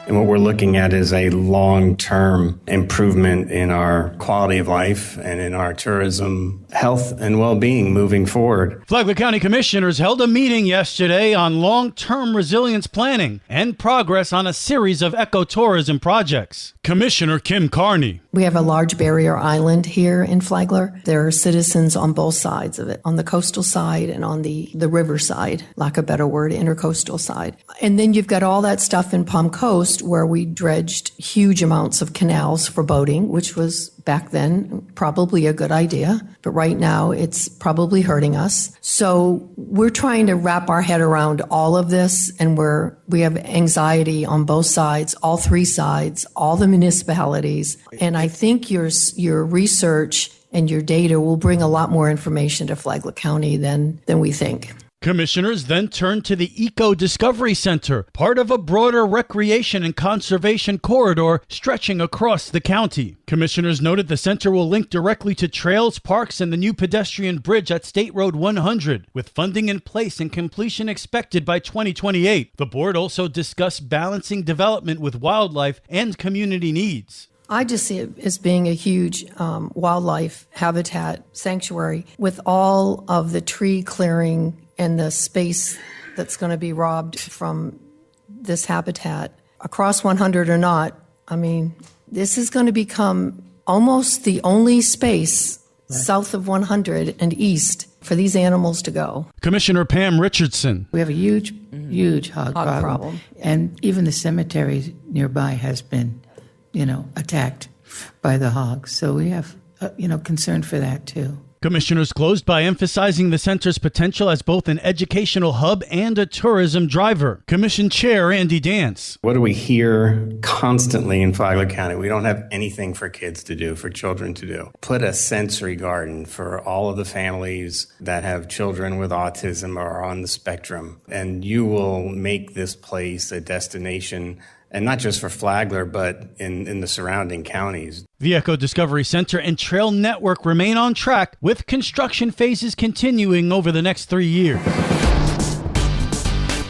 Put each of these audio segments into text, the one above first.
And what we're looking at is a long-term improvement in our quality of life and in our tourism health and well-being moving forward. Flagler County Commissioners held a meeting yesterday on long-term resilience planning and progress on a series of ecotourism projects. Commissioner Kim Carney. We have a large barrier island here in Flagler. There are citizens on both sides of it, on the coastal side and on the river side, lack of a better word, intercoastal side. And then you've got all that stuff in Palm Coast where we dredged huge amounts of canals for boating, which was back then probably a good idea. But right now it's probably hurting us. So we're trying to wrap our head around all of this, and we have anxiety on both sides, all three sides, all the municipalities. And I think your research and your data will bring a lot more information to Flagler County than we think. Commissioners then turned to the Eco Discovery Center, part of a broader recreation and conservation corridor stretching across the county. Commissioners noted the center will link directly to trails, parks, and the new pedestrian bridge at State Road 100, with funding in place and completion expected by 2028. The board also discussed balancing development with wildlife and community needs. I just see it as being a huge wildlife habitat sanctuary with all of the tree clearing and the space that's going to be robbed from this habitat. Across 100 or not, I mean, this is going to become almost the only space south of 100 and east for these animals to go. Commissioner Pam Richardson. We have a huge hog problem. And even the cemetery nearby has been, attacked by the hogs. So we have, concern for that too. Commissioners closed by emphasizing the center's potential as both an educational hub and a tourism driver. Commission Chair Andy Dance. What do we hear constantly in Flagler County? We don't have anything for kids to do, for children to do. Put a sensory garden for all of the families that have children with autism or are on the spectrum, and you will make this place a destination, and not just for Flagler, but in the surrounding counties. The Eco Discovery Center and Trail Network remain on track, with construction phases continuing over the next 3 years.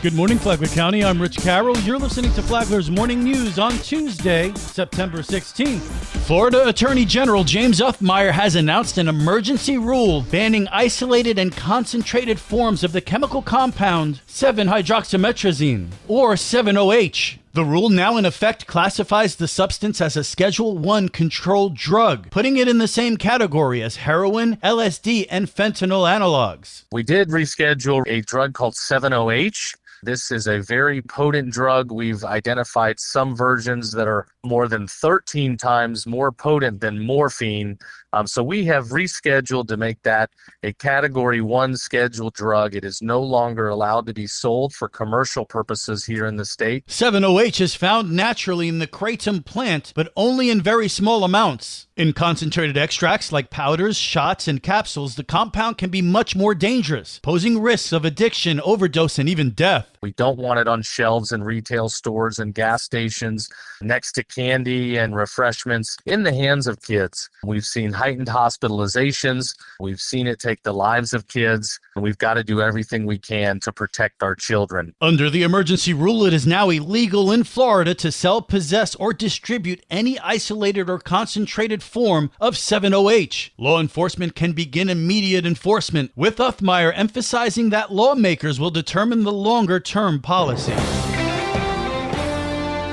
Good morning, Flagler County. I'm Rich Carroll. You're listening to Flagler's Morning News on Tuesday, September 16th. Florida Attorney General James Uffmeyer has announced an emergency rule banning isolated and concentrated forms of the chemical compound 7-hydroxymetrazine, or 7-OH. The rule now in effect classifies the substance as a Schedule I controlled drug, putting it in the same category as heroin, LSD, and fentanyl analogs. We did reschedule a drug called 7-OH. This is a very potent drug. We've identified some versions that are more than 13 times more potent than morphine. So we have rescheduled to make that a Category 1 scheduled drug. It is no longer allowed to be sold for commercial purposes here in the state. 7-OH is found naturally in the kratom plant, but only in very small amounts. In concentrated extracts like powders, shots, and capsules, the compound can be much more dangerous, posing risks of addiction, overdose, and even death. We don't want it on shelves in retail stores and gas stations, next to candy and refreshments, in the hands of kids. We've seen heightened hospitalizations. We've seen it take the lives of kids, and we've got to do everything we can to protect our children. Under the emergency rule, it is now illegal in Florida to sell, possess, or distribute any isolated or concentrated form of 7-OH. Law enforcement can begin immediate enforcement, with Uffmeyer emphasizing that lawmakers will determine the longer-term policy.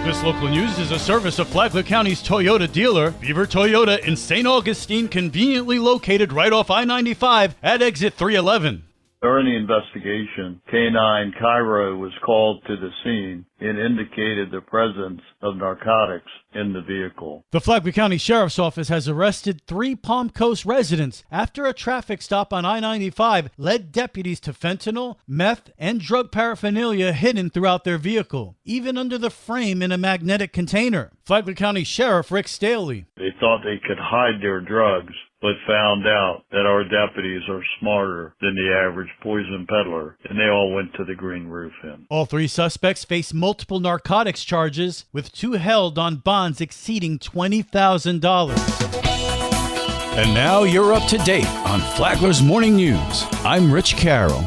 This local news is a service of Flagler County's Toyota dealer, Beaver Toyota in St. Augustine, conveniently located right off I-95 at exit 311. During the investigation, K-9 Cairo was called to the scene and indicated the presence of narcotics in the vehicle. The Flagler County Sheriff's Office has arrested 3 Palm Coast residents after a traffic stop on I-95 led deputies to fentanyl, meth, and drug paraphernalia hidden throughout their vehicle, even under the frame in a magnetic container. Flagler County Sheriff Rick Staley. They thought they could hide their drugs, but found out that our deputies are smarter than the average poison peddler, and they all went to the Green Roof Inn. All 3 suspects face multiple narcotics charges, with 2 held on bonds exceeding $20,000. And now you're up to date on Flagler's Morning News. I'm Rich Carroll.